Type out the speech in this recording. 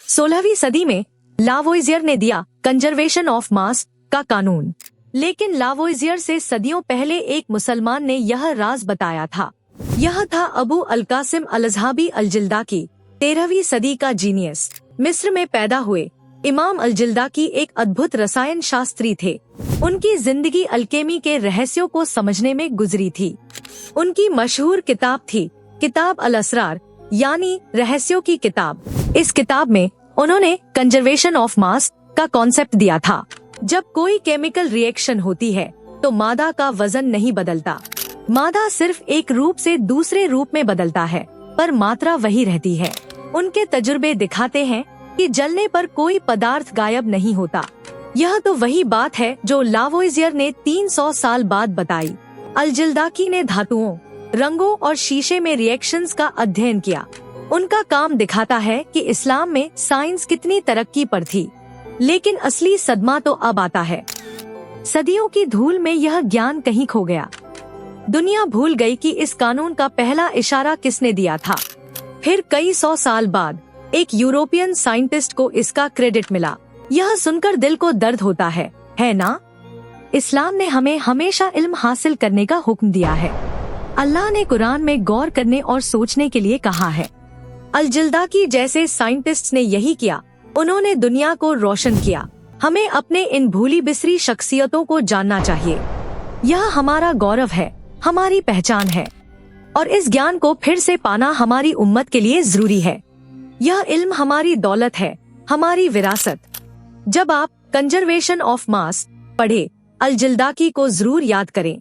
16वीं सदी में लावोइजियर ने दिया कंजर्वेशन ऑफ मास का कानून, लेकिन लावोइजियर से सदियों पहले एक मुसलमान ने यह राज बताया था। यह था अबू अल कासिम अल-अज़हाबी अल-जिल्दाकी, 13वीं सदी का जीनियस। मिस्र में पैदा हुए इमाम अल-जिल्दाकी एक अद्भुत रसायन शास्त्री थे। उनकी जिंदगी अल्केमी के रहस्यों को समझने में गुजरी थी। उनकी मशहूर किताब थी किताब अल-असरार, यानी रहस्यों की किताब। इस किताब में उन्होंने कंजर्वेशन ऑफ मास का कॉन्सेप्ट दिया था। जब कोई केमिकल रिएक्शन होती है तो मादा का वजन नहीं बदलता, मादा सिर्फ एक रूप से दूसरे रूप में बदलता है, पर मात्रा वही रहती है। उनके तजुर्बे दिखाते हैं कि जलने पर कोई पदार्थ गायब नहीं होता। यह तो वही बात है जो लावोइजियर ने 300 साल बाद बताई। अल-जिल्दाकी ने धातुओं, रंगों और शीशे में रिएक्शंस का अध्ययन किया। उनका काम दिखाता है कि इस्लाम में साइंस कितनी तरक्की पर थी, लेकिन असली सदमा तो अब आता है। सदियों की धूल में यह ज्ञान कहीं खो गया। दुनिया भूल गई कि इस कानून का पहला इशारा किसने दिया था। फिर कई 100 साल बाद एक यूरोपियन साइंटिस्ट को इसका क्रेडिट मिला। यह सुनकर दिल को दर्द होता है ना? इस्लाम ने हमें हमेशा इल्म हासिल करने का हुक्म दिया है। अल्लाह ने कुरान में गौर करने और सोचने के लिए कहा है। अल-जिल्दाकी जैसे साइंटिस्ट्स ने यही किया। उन्होंने दुनिया को रोशन किया। हमें अपने इन भूली बिसरी शख्सियतों को जानना चाहिए। यह हमारा गौरव है, हमारी पहचान है, और इस ज्ञान को फिर से पाना हमारी उम्मत के लिए जरूरी है। यह इल्म हमारी दौलत है, हमारी विरासत। जब आप कंजर्वेशन ऑफ मास पढ़े, अल-जिल्दाकी को जरूर याद करें।